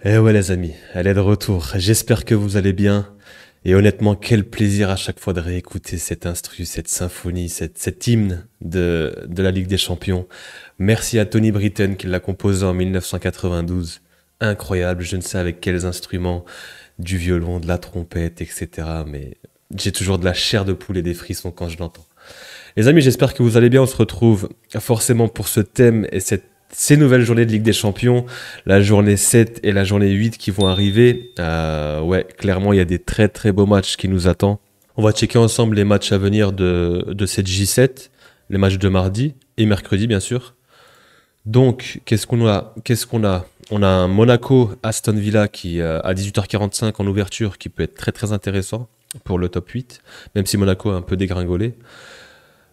Eh ouais les amis, elle est de retour. J'espère que vous allez bien. Et honnêtement, quel plaisir à chaque fois de réécouter cette instru, cette symphonie, cet hymne de la Ligue des Champions. Merci à Tony Britten qui l'a composé en 1992. Incroyable, je ne sais avec quels instruments, du violon, de la trompette, etc. Mais j'ai toujours de la chair de poule et des frissons quand je l'entends. Les amis, j'espère que vous allez bien. On se retrouve forcément pour ce thème et ces nouvelles journées de Ligue des Champions, la journée 7 et la journée 8 qui vont arriver. Ouais, clairement, il y a des très très beaux matchs qui nous attendent. On va checker ensemble les matchs à venir de cette J7, les matchs de mardi et mercredi, bien sûr. Donc, qu'est-ce qu'on a? On a un Monaco-Aston Villa qui, à 18h45 en ouverture, qui peut être très très intéressant pour le top 8, même si Monaco a un peu dégringolé.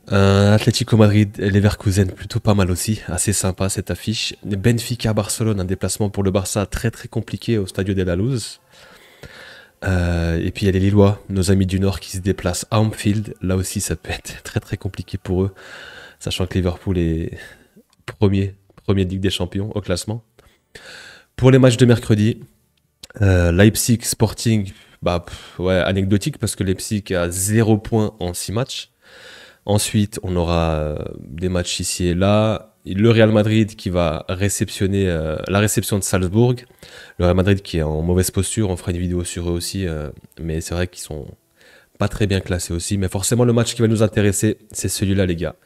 Atlético Madrid et Leverkusen, plutôt pas mal aussi, assez sympa cette affiche. Benfica Barcelone, un déplacement pour le Barça très très compliqué au Stadio de la Luz. Et puis il y a les Lillois, nos amis du Nord qui se déplacent à Anfield. Là aussi ça peut être très très compliqué pour eux, sachant que Liverpool est premier de Ligue des Champions au classement. Pour les matchs de mercredi, Leipzig Sporting, ouais, anecdotique parce que Leipzig a 0 points en 6 matchs. Ensuite, on aura des matchs ici et là. Le Real Madrid qui va réceptionner la réception de Salzbourg. Le Real Madrid qui est en mauvaise posture. On fera une vidéo sur eux aussi. Mais c'est vrai qu'ils sont pas très bien classés aussi. Mais forcément, le match qui va nous intéresser, c'est celui-là, les gars.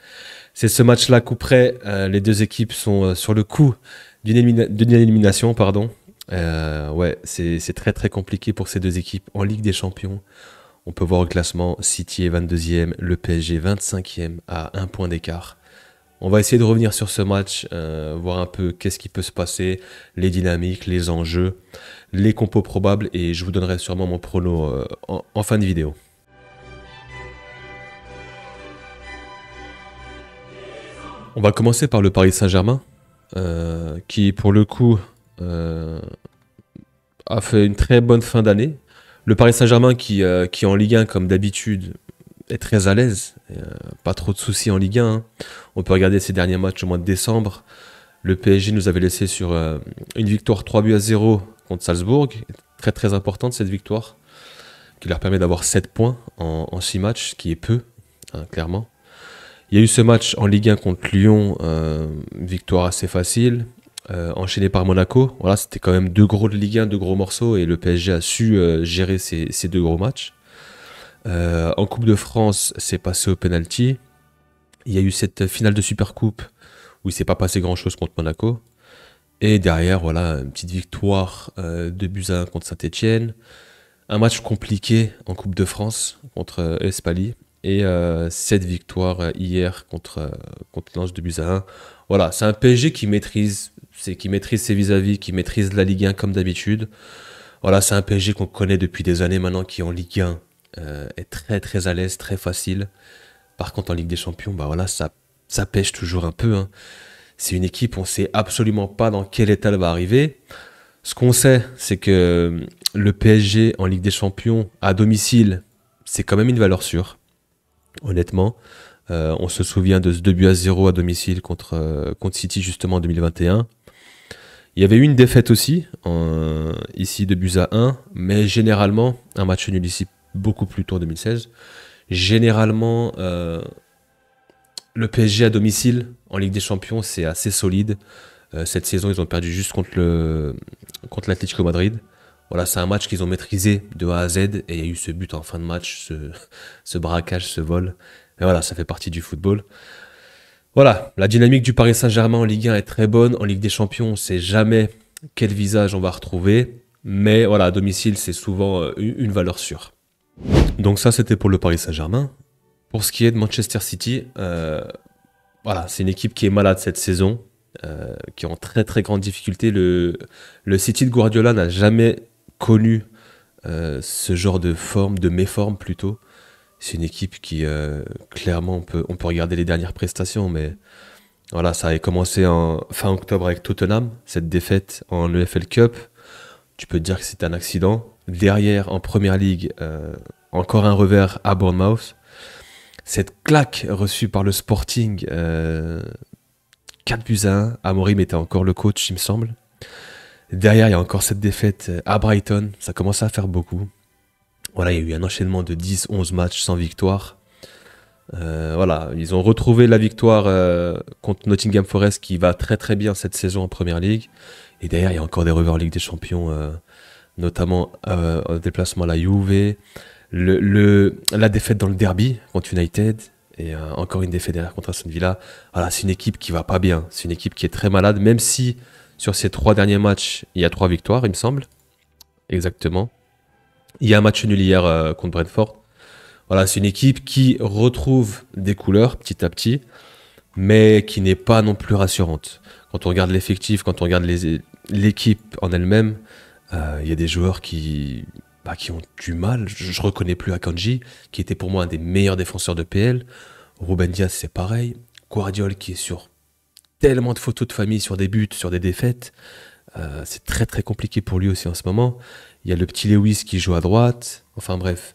C'est ce match-là, coup près. Les deux équipes sont sur le coup d'une élimination, pardon. Ouais, c'est très très compliqué pour ces deux équipes en Ligue des Champions. On peut voir au classement, City est 22e, le PSG 25e à un point d'écart. On va essayer de revenir sur ce match, voir un peu qu'est-ce qui peut se passer, les dynamiques, les enjeux, les compos probables et je vous donnerai sûrement mon prono en fin de vidéo. On va commencer par le Paris Saint-Germain, qui pour le coup euh, a fait une très bonne fin d'année. Le Paris Saint-Germain qui en Ligue 1 comme d'habitude est très à l'aise, pas trop de soucis en Ligue 1. Hein. On peut regarder ses derniers matchs au mois de décembre. Le PSG nous avait laissé sur une victoire 3-0 contre Salzbourg. Très très importante cette victoire, qui leur permet d'avoir 7 points en 6 matchs, ce qui est peu, hein, clairement. Il y a eu ce match en Ligue 1 contre Lyon, victoire assez facile, enchaîné par Monaco. Voilà, c'était quand même deux gros de Ligue 1, deux gros morceaux, et le PSG a su gérer ces deux gros matchs. En Coupe de France, c'est passé au penalty. Il y a eu cette finale de Supercoupe où il s'est pas passé grand-chose contre Monaco. Et derrière, voilà, une petite victoire de buts à 1 contre Saint-Etienne. Un match compliqué en Coupe de France contre Espali. Et cette victoire hier contre Lens de buts à 1. Voilà, c'est un PSG qui maîtrise ses vis-à-vis, qui maîtrise la Ligue 1 comme d'habitude. Voilà, c'est un PSG qu'on connaît depuis des années maintenant, qui en Ligue 1 est très très à l'aise, très facile. Par contre, en Ligue des Champions, bah voilà, ça pêche toujours un peu. Hein. C'est une équipe, on sait absolument pas dans quel état elle va arriver. Ce qu'on sait, c'est que le PSG en Ligue des Champions, à domicile, c'est quand même une valeur sûre, honnêtement. On se souvient de ce 2-0 à domicile contre City, justement, en 2021. Il y avait eu une défaite aussi, ici 2-1, mais généralement, un match nul ici beaucoup plus tôt en 2016. Généralement, le PSG à domicile en Ligue des Champions, c'est assez solide. Cette saison, ils ont perdu juste contre l'Atlético Madrid. Voilà, c'est un match qu'ils ont maîtrisé de A à Z et il y a eu ce but en fin de match, ce braquage, ce vol. Et voilà, ça fait partie du football. Voilà, la dynamique du Paris Saint-Germain en Ligue 1 est très bonne. En Ligue des Champions, on ne sait jamais quel visage on va retrouver. Mais voilà, à domicile, c'est souvent une valeur sûre. Donc ça, c'était pour le Paris Saint-Germain. Pour ce qui est de Manchester City, voilà, c'est une équipe qui est malade cette saison, qui est en très très grande difficulté. Le City de Guardiola n'a jamais connu ce genre de forme, de méforme plutôt. C'est une équipe qui, clairement, on peut regarder les dernières prestations, mais voilà, ça avait commencé en fin octobre avec Tottenham, cette défaite en EFL Cup. Tu peux te dire que c'était un accident. Derrière, en Première Ligue, encore un revers à Bournemouth. Cette claque reçue par le Sporting, 4-1, Amorim était encore le coach, il me semble. Derrière, il y a encore cette défaite à Brighton. Ça commence à faire beaucoup. Voilà, il y a eu un enchaînement de 10-11 matchs sans victoire. Voilà, ils ont retrouvé la victoire contre Nottingham Forest qui va très très bien cette saison en Première Ligue. Et derrière, il y a encore des revers en Ligue des Champions, notamment au déplacement à la Juve. La défaite dans le derby contre United. Et encore une défaite derrière contre Aston Villa. Voilà, c'est une équipe qui va pas bien. C'est une équipe qui est très malade, même si sur ces 3 derniers matchs, il y a 3 victoires, il me semble. Exactement. Il y a un match nul hier contre Brentford. Voilà, c'est une équipe qui retrouve des couleurs petit à petit, mais qui n'est pas non plus rassurante. Quand on regarde l'effectif, quand on regarde l'équipe en elle-même, il y a des joueurs qui ont du mal. Je reconnais plus Akanji, qui était pour moi un des meilleurs défenseurs de PL. Ruben Dias, c'est pareil. Guardiol, qui est sur tellement de photos de famille, sur des buts, sur des défaites. C'est très très compliqué pour lui aussi en ce moment. Il y a le petit Lewis qui joue à droite. Enfin bref.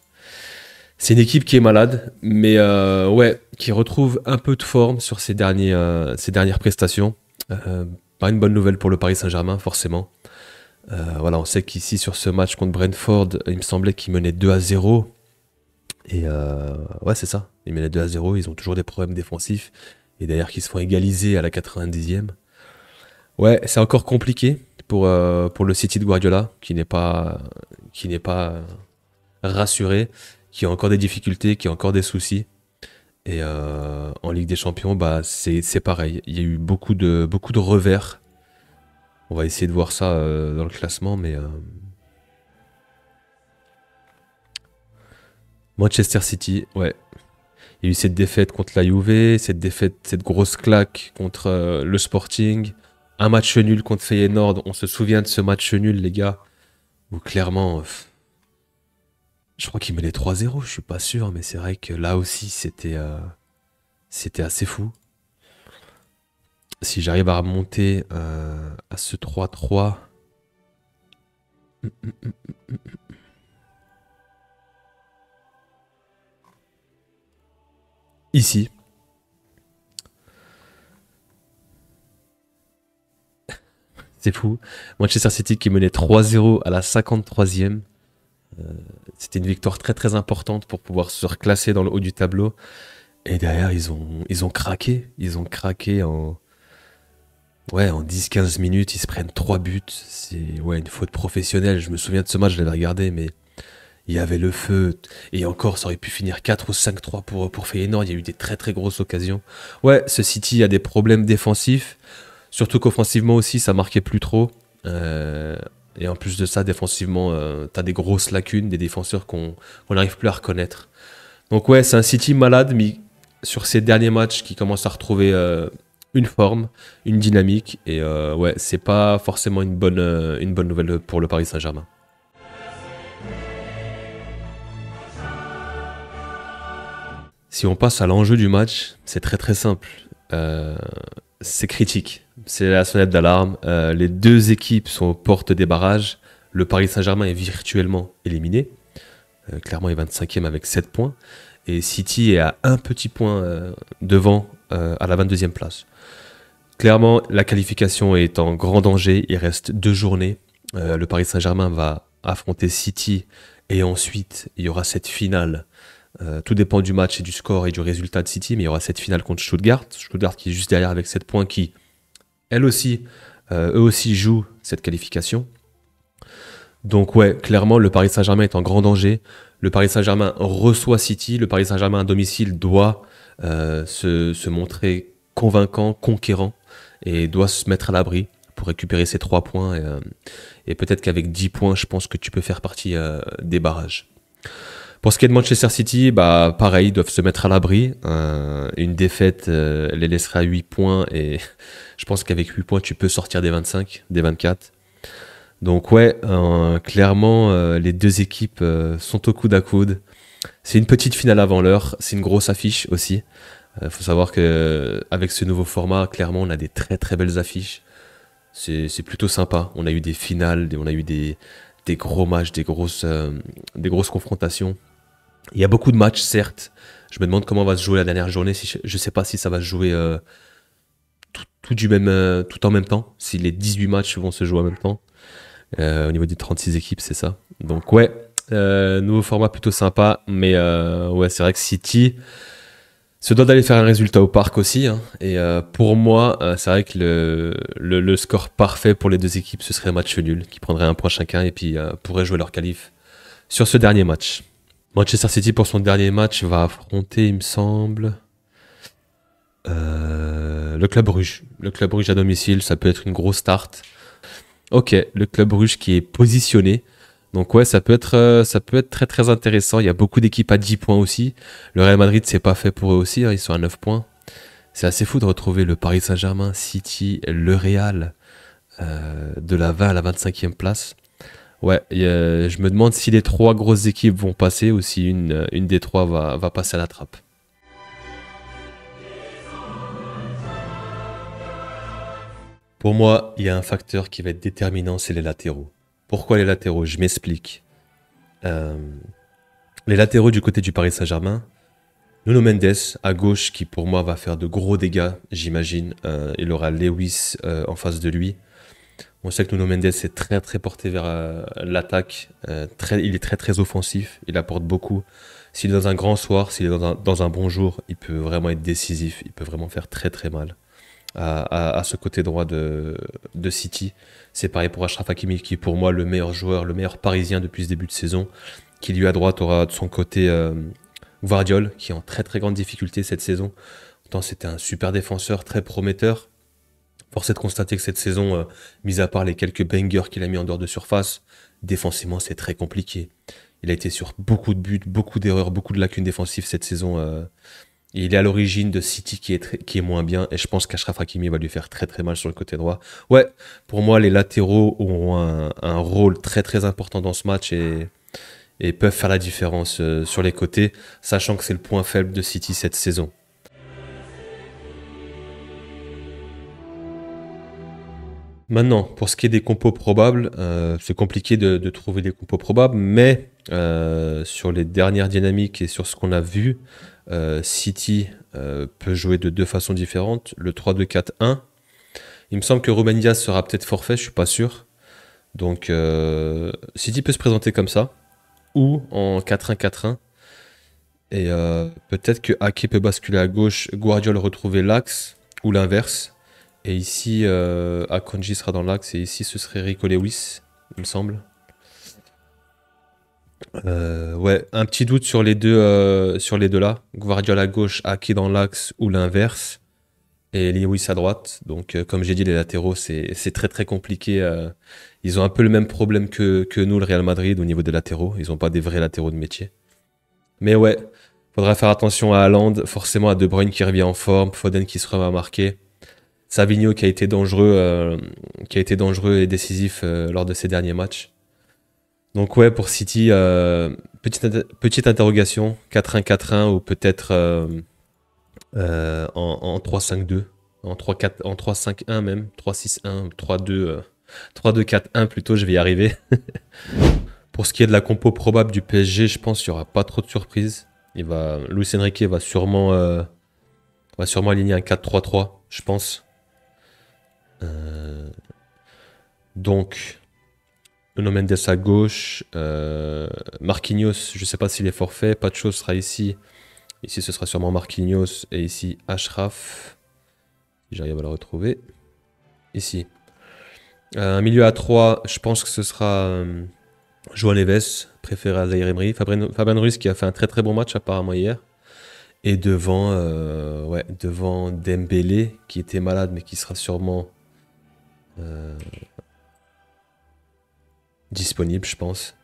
C'est une équipe qui est malade, mais ouais, qui retrouve un peu de forme sur ces dernières prestations. Pas une bonne nouvelle pour le Paris Saint-Germain, forcément. Voilà, on sait qu'ici, sur ce match contre Brentford, il me semblait qu'ils menaient 2-0. Et ouais, c'est ça. Ils menaient 2-0, ils ont toujours des problèmes défensifs. Et d'ailleurs, qu'ils se font égaliser à la 90e. Ouais, c'est encore compliqué pour le City de Guardiola, qui n'est pas rassuré, qui a encore des difficultés, qui a encore des soucis. Et en Ligue des Champions, bah, c'est pareil. Il y a eu beaucoup de revers. On va essayer de voir ça dans le classement, mais Manchester City, ouais. Il y a eu cette défaite contre la Juve, cette grosse claque contre le Sporting, un match nul contre Feyenoord. On se souvient de ce match nul, les gars, où clairement, je crois qu'il menait 3-0, je suis pas sûr, mais c'est vrai que là aussi, c'était assez fou. Si j'arrive à remonter à ce 3-3, ici, c'est fou. Manchester City qui menait 3-0 à la 53e. C'était une victoire très très importante pour pouvoir se reclasser dans le haut du tableau. Et derrière, ils ont craqué. Ils ont craqué en 10-15 minutes. Ils se prennent 3 buts. C'est ouais, une faute professionnelle. Je me souviens de ce match, je l'avais regardé, mais il y avait le feu. Et encore, ça aurait pu finir 4 ou 5-3 pour Feyenoord. Il y a eu des très très grosses occasions. Ouais, ce City a des problèmes défensifs. Surtout qu'offensivement aussi, ça marquait plus trop. Et en plus de ça, défensivement, t'as des grosses lacunes, des défenseurs qu'on n'arrive plus à reconnaître. Donc ouais, c'est un City malade, mais sur ces derniers matchs qui commence à retrouver une forme, une dynamique. Et ouais, c'est pas forcément une bonne nouvelle pour le Paris Saint-Germain. Si on passe à l'enjeu du match, c'est très très simple. Euh, c'est critique. C'est la sonnette d'alarme. Les deux équipes sont aux portes des barrages. Le Paris Saint-Germain est virtuellement éliminé. Clairement, il est 25e avec 7 points. Et City est à un petit point devant à la 22e place. Clairement, la qualification est en grand danger. Il reste 2 journées. Le Paris Saint-Germain va affronter City. Et ensuite, il y aura cette finale. Tout dépend du match et du score et du résultat de City. Mais il y aura cette finale contre Stuttgart. Stuttgart qui est juste derrière avec 7 points qui, eux aussi jouent cette qualification. Donc ouais, clairement, le Paris Saint-Germain est en grand danger. Le Paris Saint-Germain reçoit City. Le Paris Saint-Germain à domicile doit se montrer convaincant, conquérant, et doit se mettre à l'abri pour récupérer ses 3 points. Et peut-être qu'avec 10 points, je pense que tu peux faire partie des barrages. Pour ce qui est de Manchester City, bah pareil, ils doivent se mettre à l'abri. Une défaite les laissera à 8 points, et je pense qu'avec 8 points, tu peux sortir des 25, des 24. Donc ouais, clairement, les deux équipes sont au coude à coude. C'est une petite finale avant l'heure, c'est une grosse affiche aussi. Faut savoir que avec ce nouveau format, clairement, on a des très très belles affiches. C'est plutôt sympa. On a eu des finales, on a eu des gros matchs, des grosses confrontations. Il y a beaucoup de matchs, certes. Je me demande comment va se jouer la dernière journée. Je sais pas si ça va se jouer tout en même temps, si les 18 matchs vont se jouer en même temps. Au niveau des 36 équipes, c'est ça. Donc ouais, nouveau format plutôt sympa, mais ouais, c'est vrai que City se doit d'aller faire un résultat au parc aussi, hein. Et pour moi, c'est vrai que le score parfait pour les deux équipes, ce serait un match nul, qui prendrait un point chacun et puis pourrait jouer leur qualif sur ce dernier match. Manchester City, pour son dernier match, va affronter, il me semble, le Club Brugge. Le Club Brugge à domicile, ça peut être une grosse start. Ok, le Club Brugge qui est positionné. Donc ouais, ça peut être très très intéressant. Il y a beaucoup d'équipes à 10 points aussi. Le Real Madrid, c'est pas fait pour eux aussi, hein, ils sont à 9 points. C'est assez fou de retrouver le Paris Saint-Germain, City, le Real, de la 20 à la 25e place. Ouais, je me demande si les trois grosses équipes vont passer ou si une des trois va passer à la trappe. Pour moi, il y a un facteur qui va être déterminant, c'est les latéraux. Pourquoi les latéraux? Je m'explique. Euh, les latéraux du côté du Paris Saint-Germain, Nuno Mendes à gauche qui pour moi va faire de gros dégâts, j'imagine. Il aura Lewis en face de lui. On sait que Nuno Mendes est très très porté vers l'attaque. Il est très très offensif, il apporte beaucoup. S'il est dans un grand soir, s'il est dans un bon jour, il peut vraiment être décisif, il peut vraiment faire très très mal à ce côté droit de City. C'est pareil pour Achraf Hakimi qui est pour moi le meilleur joueur, le meilleur parisien depuis ce début de saison. Qui lui à droite aura de son côté Gvardiol qui est en très très grande difficulté cette saison. Pourtant c'était un super défenseur, très prometteur. Force est de constater que cette saison, mis à part les quelques bangers qu'il a mis en dehors de surface, défensivement c'est très compliqué. Il a été sur beaucoup de buts, beaucoup d'erreurs, beaucoup de lacunes défensives cette saison. Et il est à l'origine de City qui est moins bien. Et je pense qu'Achraf Hakimi va lui faire très très mal sur le côté droit. Ouais, pour moi, les latéraux auront un rôle très très important dans ce match et peuvent faire la différence sur les côtés, sachant que c'est le point faible de City cette saison. Maintenant, pour ce qui est des compos probables, c'est compliqué de trouver des compos probables, mais sur les dernières dynamiques et sur ce qu'on a vu, City peut jouer de deux façons différentes. Le 3-2-4-1, il me semble que Ruben Dias sera peut-être forfait, je suis pas sûr. Donc City peut se présenter comme ça, ou en 4-1-4-1. Et peut-être que Ake peut basculer à gauche, Guardiola retrouver l'axe, ou l'inverse. Et ici, Akanji sera dans l'axe, et ici ce serait Rico Lewis, il me semble. Ouais, un petit doute sur les deux là. Guardiola à gauche, Ake dans l'axe ou l'inverse. Et Lewis à droite. Donc, comme j'ai dit, les latéraux, c'est très très compliqué. Ils ont un peu le même problème que nous, le Real Madrid, au niveau des latéraux. Ils n'ont pas des vrais latéraux de métier. Mais ouais, faudra faire attention à Haaland, forcément à De Bruyne qui revient en forme, Foden qui se remet à marquer. Savigno qui a été dangereux et décisif lors de ses derniers matchs. Donc ouais, pour City, petite interrogation, 4-1-4-1 ou peut-être en 3-5-2, en 3-4, en 3-5-1 même, 3-6-1, 3-2, 3-2-4-1 plutôt, je vais y arriver. Pour ce qui est de la compo probable du PSG, je pense qu'il n'y aura pas trop de surprises. Luis Enrique va sûrement aligner un 4-3-3, je pense. Donc, Nuno Mendes à gauche, Marquinhos, je ne sais pas s'il est forfait, Pacho sera ici. Ici, ce sera sûrement Marquinhos. Et ici, Achraf. Si j'arrive à le retrouver. Ici. Un milieu à 3, je pense que ce sera João Neves, préféré à Zaïre Emery. Fabien Ruiz qui a fait un très très bon match apparemment hier. Et devant Dembélé, qui était malade, mais qui sera sûrement disponible, je pense.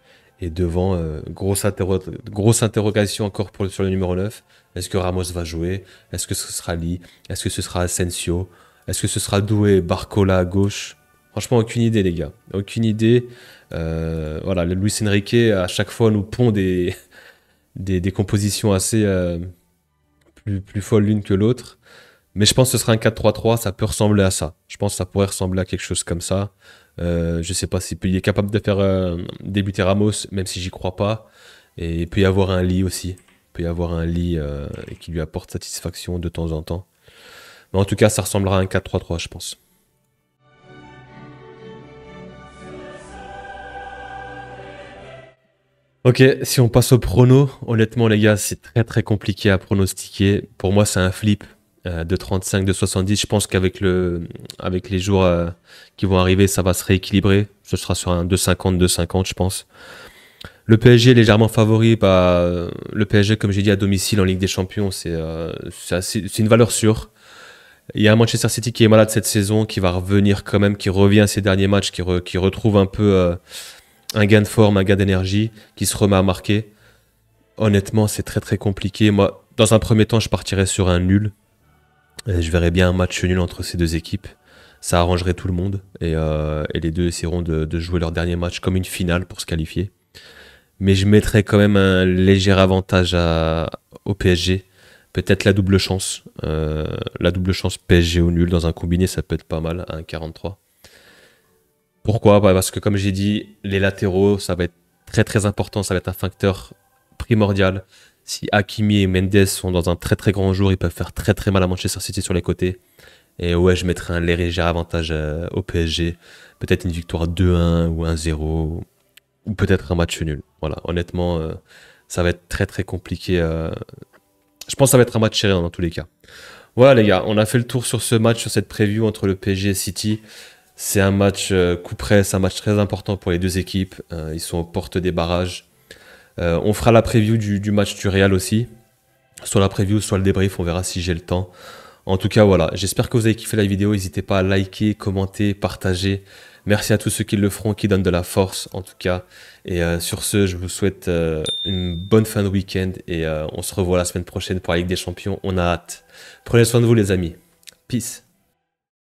Et devant, grosse interrogation encore sur le numéro 9. Est-ce que Ramos va jouer? Est-ce que ce sera Lee? Est-ce que ce sera Asensio? Est-ce que ce sera Doué, Barcola à gauche? Franchement, aucune idée, les gars. Aucune idée. Voilà, le Luis Enrique, à chaque fois, nous pond des compositions assez plus folles l'une que l'autre. Mais je pense que ce sera un 4-3-3, ça peut ressembler à ça. Je pense que ça pourrait ressembler à quelque chose comme ça. Je sais pas s'il est capable de faire débuter Ramos, même si j'y crois pas. Et il peut y avoir un Lee aussi. Il peut y avoir un Lee qui lui apporte satisfaction de temps en temps. Mais en tout cas, ça ressemblera à un 4-3-3, je pense. Ok, si on passe au prono, honnêtement les gars, c'est très très compliqué à pronostiquer. Pour moi, c'est un flip de 35, de 70. Je pense avec les jours qui vont arriver, ça va se rééquilibrer. Ce sera sur un 2,50, 2,50, je pense. Le PSG est légèrement favori. Le PSG, comme j'ai dit, à domicile en Ligue des Champions, c'est une valeur sûre. Il y a un Manchester City qui est malade cette saison, qui va revenir quand même, qui revient à ses derniers matchs, qui retrouve un peu un gain de forme, un gain d'énergie, qui se remet à marquer. Honnêtement, c'est très très compliqué. Moi, dans un premier temps, je partirais sur un nul. Et je verrais bien un match nul entre ces deux équipes. Ça arrangerait tout le monde. Et les deux essaieront de jouer leur dernier match comme une finale pour se qualifier. Mais je mettrais quand même un léger avantage au PSG. Peut-être la double chance PSG au nul dans un combiné, ça peut être pas mal à 1,43. Pourquoi? Bah, parce que comme j'ai dit, les latéraux, ça va être très très important, ça va être un facteur primordial. Si Hakimi et Mendes sont dans un très très grand jour, ils peuvent faire très très mal à Manchester City sur les côtés. Et ouais, je mettrais un léger avantage au PSG. Peut-être une victoire 2-1 ou 1-0, ou peut-être un match nul. Voilà, honnêtement, ça va être très très compliqué. Je pense que ça va être un match serré dans tous les cas. Voilà les gars, on a fait le tour sur ce match, sur cette preview entre le PSG et City. C'est un match coup près, c'est un match très important pour les deux équipes. Ils sont aux portes des barrages. On fera la preview du match du Real aussi. Soit la preview, soit le débrief, on verra si j'ai le temps. En tout cas, voilà, j'espère que vous avez kiffé la vidéo. N'hésitez pas à liker, commenter, partager. Merci à tous ceux qui le feront, qui donnent de la force en tout cas. Et sur ce, je vous souhaite une bonne fin de week-end. Et on se revoit la semaine prochaine pour la Ligue des Champions. On a hâte. Prenez soin de vous les amis. Peace.